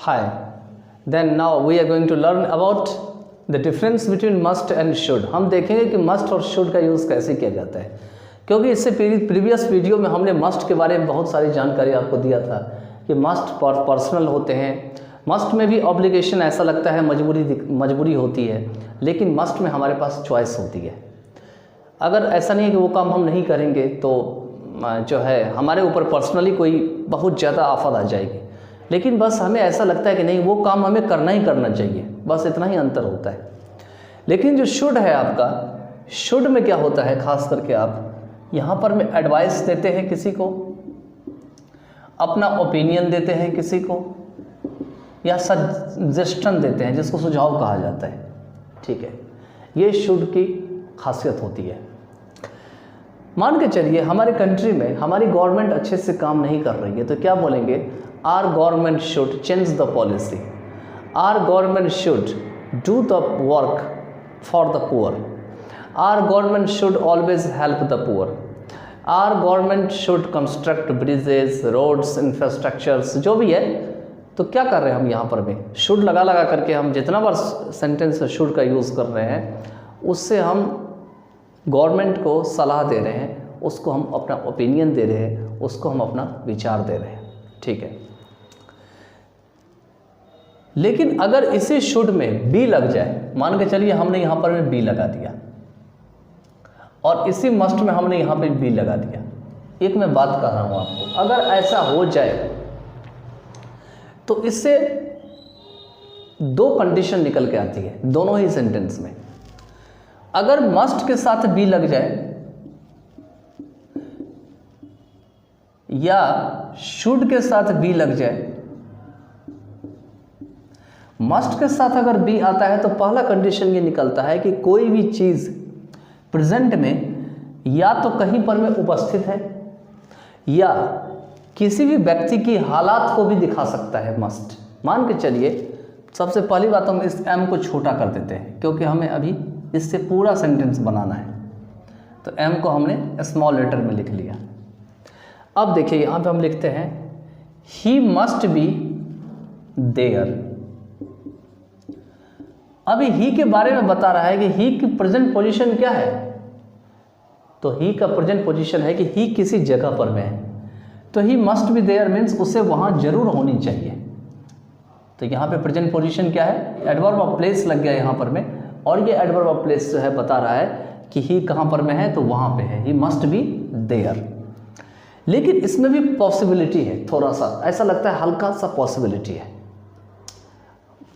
Hi. Then now we are going to learn about the difference between must and should. हम देखेंगे कि must और should का use कैसे किया जाता है, क्योंकि इससे प्रीवियस वीडियो में हमने must के बारे में बहुत सारी जानकारी आपको दिया था कि must पर्सनल होते हैं। must में भी ऑब्लिगेशन ऐसा लगता है मजबूरी होती है, लेकिन must में हमारे पास चॉइस होती है। अगर ऐसा नहीं है कि वो काम हम नहीं करेंगे तो जो है हमारे ऊपर पर्सनली कोई बहुत ज़्यादा आफत आ जाएगी, लेकिन बस हमें ऐसा लगता है कि नहीं वो काम हमें करना ही करना चाहिए, बस इतना ही अंतर होता है। लेकिन जो शुड है आपका, शुड में क्या होता है, खास करके आप यहाँ पर में एडवाइस देते हैं किसी को, अपना ओपिनियन देते हैं किसी को, या सजेशन देते हैं जिसको सुझाव कहा जाता है। ठीक है, ये शुड की खासियत होती है। मान के चलिए हमारे कंट्री में हमारी गवर्नमेंट अच्छे से काम नहीं कर रही है, तो क्या बोलेंगे, our government should change the policy, our government should do the work for the poor, our government should always help the poor, our government should construct bridges, roads, infrastructures, जो भी है। तो क्या कर रहे हैं हम यहाँ पर भी, शुड लगा लगा करके हम जितना बार सेंटेंस शुड का यूज़ कर रहे हैं, उससे हम गवर्नमेंट को सलाह दे रहे हैं, उसको हम अपना ओपिनियन दे रहे हैं, उसको हम अपना विचार दे रहे हैं। ठीक है, लेकिन अगर इसी शुड में बी लग जाए, मान के चलिए हमने यहाँ पर में बी लगा दिया और इसी मस्ट में हमने यहाँ पे बी लगा दिया। एक मैं बात कर रहा हूँ आपको, अगर ऐसा हो जाए तो इससे दो कंडीशन निकल के आती है दोनों ही सेंटेंस में। अगर मस्ट के साथ बी लग जाए या शुड के साथ बी लग जाए, मस्ट के साथ अगर बी आता है तो पहला कंडीशन ये निकलता है कि कोई भी चीज़ प्रेजेंट में या तो कहीं पर में उपस्थित है या किसी भी व्यक्ति की हालात को भी दिखा सकता है मस्ट। मान के चलिए सबसे पहली बात हम इस एम को छोटा कर देते हैं, क्योंकि हमें अभी इससे पूरा सेंटेंस बनाना है, तो एम को हमने स्मॉल लेटर में लिख लिया। अब देखिए यहाँ पे हम लिखते हैं ही मस्ट बी देयर। अभी ही के बारे में बता रहा है कि ही की प्रेजेंट पोजीशन क्या है, तो ही का प्रेजेंट पोजीशन है कि ही किसी जगह पर में है, तो he must be there means उसे वहाँ जरूर होनी चाहिए। तो यहाँ पे प्रेजेंट पोजीशन क्या है, एडवर्ब ऑफ प्लेस लग गया यहाँ पर में, और ये एडवर्ब ऑफ प्लेस जो है बता रहा है कि ही कहाँ पर में है, तो वहाँ पे है, ही मस्ट बी देयर। लेकिन इसमें भी पॉसिबिलिटी है, थोड़ा सा ऐसा लगता है हल्का सा पॉसिबिलिटी है,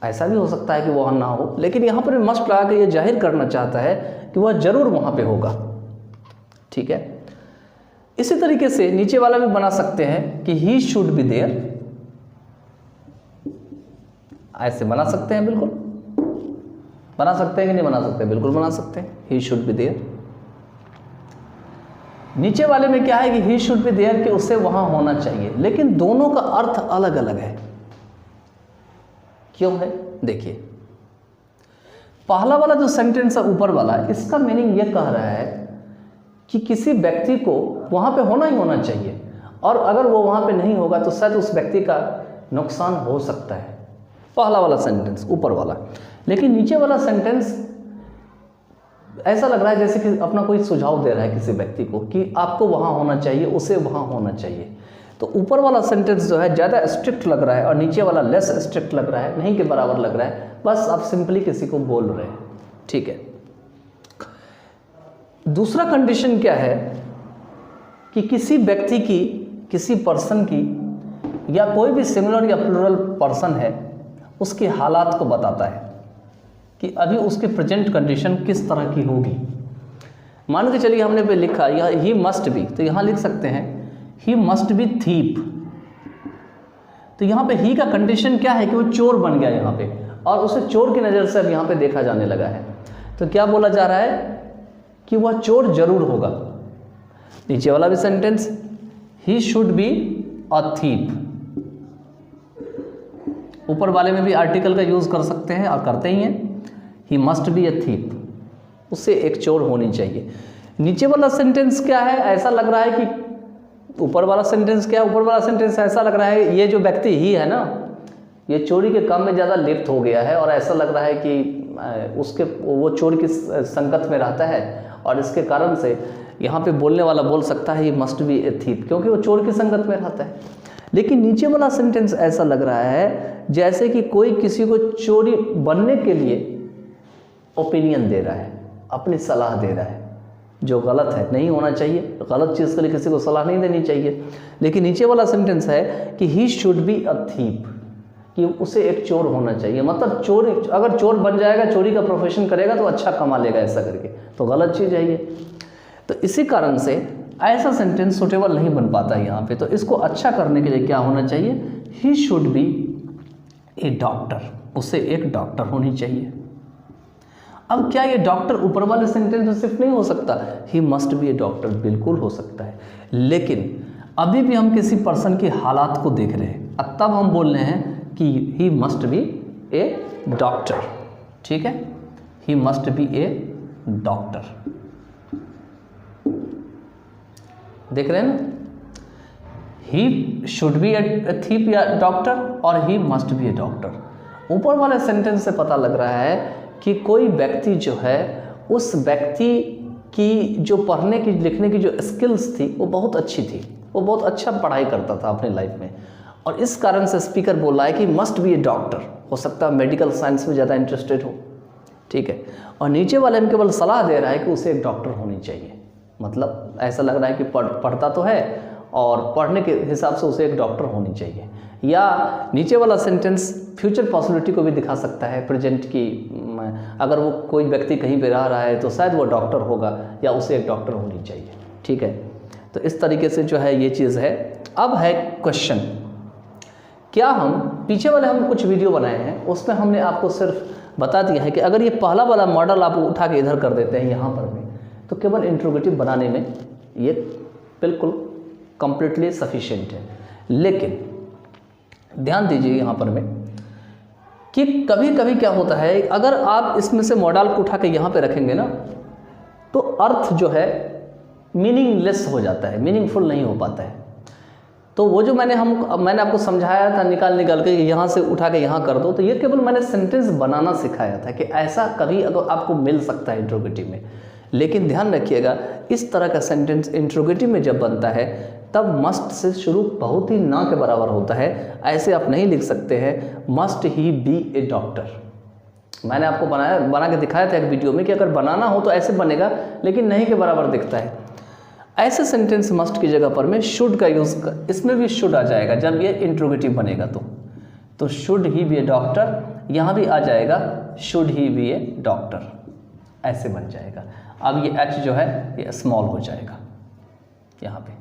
ऐसा भी हो सकता है कि वह ना हो, लेकिन यहाँ पर मस्ट लगा के ये जाहिर करना चाहता है कि वह जरूर वहाँ पे होगा। ठीक है, इसी तरीके से नीचे वाला भी बना सकते हैं कि ही शुड बी देयर, ऐसे बना सकते हैं, बिल्कुल बना सकते हैं कि नहीं बना सकते, बिल्कुल बना सकते हैं, ही शुड बी देयर। नीचे वाले में क्या है कि ही शुड बी देयर कि उसे वहां होना चाहिए, लेकिन दोनों का अर्थ अलग अलग है। क्यों है, देखिए पहला वाला जो सेंटेंस है ऊपर वाला, इसका मीनिंग ये कह रहा है कि किसी व्यक्ति को वहां पे होना ही होना चाहिए, और अगर वो वहां पे नहीं होगा तो शायद उस व्यक्ति का नुकसान हो सकता है, पहला वाला सेंटेंस ऊपर वाला। लेकिन नीचे वाला सेंटेंस ऐसा लग रहा है जैसे कि अपना कोई सुझाव दे रहा है किसी व्यक्ति को कि आपको वहाँ होना चाहिए, उसे वहाँ होना चाहिए। तो ऊपर वाला सेंटेंस जो है ज़्यादा स्ट्रिक्ट लग रहा है और नीचे वाला लेस स्ट्रिक्ट लग रहा है, नहीं के बराबर लग रहा है, बस आप सिंपली किसी को बोल रहे हैं। ठीक है, दूसरा कंडीशन क्या है कि किसी व्यक्ति की, किसी पर्सन की, या कोई भी सिंगुलर या प्लूरल पर्सन है, उसकी हालात को बताता है कि अभी उसकी प्रेजेंट कंडीशन किस तरह की होगी। मान के चलिए हमने पे लिखा यह ही मस्ट बी, तो यहाँ लिख सकते हैं ही मस्ट बी थीप। तो यहाँ पे ही का कंडीशन क्या है कि वो चोर बन गया यहाँ पे, और उसे चोर की नज़र से अब यहाँ पे देखा जाने लगा है, तो क्या बोला जा रहा है कि वह चोर जरूर होगा। नीचे वाला भी sentence he should be a thief, ऊपर वाले में भी आर्टिकल का यूज़ कर सकते हैं और करते ही हैं, ही मस्ट बी अ थीप, उससे एक चोर होनी चाहिए। नीचे वाला सेंटेंस क्या है, ऐसा लग रहा है कि ऊपर वाला सेंटेंस क्या है, ऊपर वाला सेंटेंस ऐसा लग रहा है ये जो व्यक्ति ही है ना, ये चोरी के काम में ज़्यादा लिप्त हो गया है और ऐसा लग रहा है कि वो चोर की संगत में रहता है और इसके कारण से यहाँ पे बोलने वाला बोल सकता है ये मस्ट बी ए थीफ, क्योंकि वो चोर की संगत में रहता है। लेकिन नीचे वाला सेंटेंस ऐसा लग रहा है जैसे कि कोई किसी को चोरी बनने के लिए ओपिनियन दे रहा है, अपनी सलाह दे रहा है, जो गलत है, नहीं होना चाहिए। गलत चीज़ के लिए किसी को सलाह नहीं देनी चाहिए। लेकिन नीचे वाला सेंटेंस है कि he should be a thief, कि उसे एक चोर होना चाहिए। मतलब चोर, अगर चोर बन जाएगा, चोरी का प्रोफेशन करेगा तो अच्छा कमा लेगा, ऐसा करके, तो गलत चीज़ है ये। तो इसी कारण से ऐसा सेंटेंस सूटेबल नहीं बन पाता है यहाँ पे। तो इसको अच्छा करने के लिए क्या होना चाहिए, he should be a doctor, उसे एक डॉक्टर होनी चाहिए। अब क्या ये डॉक्टर ऊपर वाले सेंटेंस में सिर्फ नहीं हो सकता, ही मस्ट बी ए डॉक्टर बिल्कुल हो सकता है। लेकिन अभी भी हम किसी पर्सन की हालात को देख रहे हैं, तब हम बोल रहे हैं कि ही मस्ट बी ए डॉक्टर। ठीक है, ही मस्ट बी ए डॉक्टर। देख रहे हैं ना, he should be a thief या डॉक्टर और ही मस्ट बी ए डॉक्टर। ऊपर वाले सेंटेंस से पता लग रहा है कि कोई व्यक्ति जो है, उस व्यक्ति की जो पढ़ने की लिखने की जो स्किल्स थी वो बहुत अच्छी थी, वो बहुत अच्छा पढ़ाई करता था अपने लाइफ में, और इस कारण से स्पीकर बोल रहा है कि मस्ट बी ए डॉक्टर। हो सकता है मेडिकल साइंस में ज़्यादा इंटरेस्टेड हो, ठीक है, और नीचे वाले में केवल सलाह दे रहा है कि उसे एक डॉक्टर होनी चाहिए। मतलब ऐसा लग रहा है कि पढ़ता तो है और पढ़ने के हिसाब से उसे एक डॉक्टर होनी चाहिए। या नीचे वाला सेंटेंस फ्यूचर पॉसिबिलिटी को भी दिखा सकता है, प्रेजेंट की, अगर वो कोई व्यक्ति कहीं पे रह रहा है तो शायद वो डॉक्टर होगा या उसे एक डॉक्टर होनी चाहिए। ठीक है, तो इस तरीके से जो है ये चीज़ है। अब है क्वेश्चन, क्या हम पीछे वाले हम कुछ वीडियो बनाए हैं उसमें हमने आपको सिर्फ बता दिया है कि अगर ये पहला वाला मॉडल आप उठा के इधर कर देते हैं यहाँ पर भी, तो केवल इंट्रोगेटिव बनाने में ये बिल्कुल कंप्लीटली सफिशिएंट है। लेकिन ध्यान दीजिए यहाँ पर में कि कभी कभी क्या होता है, अगर आप इसमें से मॉडल को उठा के यहाँ पे रखेंगे ना, तो अर्थ जो है मीनिंगलेस हो जाता है, मीनिंगफुल नहीं हो पाता है। तो वो जो मैंने आपको समझाया था निकाल के यहाँ से उठा के यहाँ कर दो, तो ये केवल मैंने सेंटेंस बनाना सिखाया था कि ऐसा कभी अगर आपको मिल सकता है इंट्रोगेटिव में। लेकिन ध्यान रखिएगा, इस तरह का सेंटेंस इंट्रोगेटिव में जब बनता है तब मस्ट से शुरू बहुत ही ना के बराबर होता है। ऐसे आप नहीं लिख सकते हैं must he be a doctor. मैंने आपको बना के दिखाया था एक वीडियो में कि अगर बनाना हो तो ऐसे बनेगा, लेकिन नहीं के बराबर दिखता है। ऐसे सेंटेंस मस्ट की जगह पर मैं शुड का यूज़ इसमें भी शुड आ जाएगा जब ये इंट्रोगेटिव बनेगा। तो should he be a doctor, यहाँ भी आ जाएगा should he be a doctor, ऐसे बन जाएगा। अब ये एच जो है ये स्मॉल हो जाएगा, यहाँ पे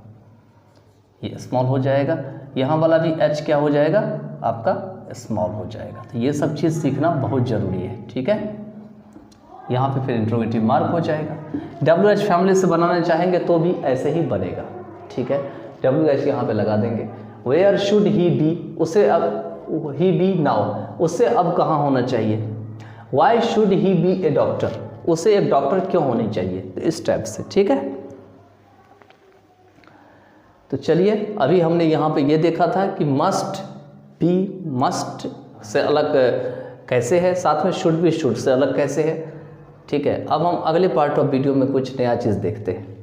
ये स्मॉल हो जाएगा, यहाँ वाला भी एच क्या हो जाएगा आपका स्मॉल हो जाएगा। तो ये सब चीज़ सीखना बहुत ज़रूरी है। ठीक है, यहाँ पे फिर इंट्रोगेटिव मार्क हो जाएगा। WH फैमिली से बनाना चाहेंगे तो भी ऐसे ही बनेगा। ठीक है, WH यहाँ पे लगा देंगे। वेयर शुड ही बी, उसे अब ही बी नाउ, उसे अब कहाँ होना चाहिए। Why should he be a doctor, उसे एक डॉक्टर क्यों होनी चाहिए, इस टाइप से। ठीक है, तो चलिए अभी हमने यहाँ पे ये देखा था कि मस्ट बी मस्ट से अलग कैसे है, साथ में शुड भी शुड से अलग कैसे है। ठीक है, अब हम अगले पार्ट ऑफ वीडियो में कुछ नया चीज़ देखते हैं।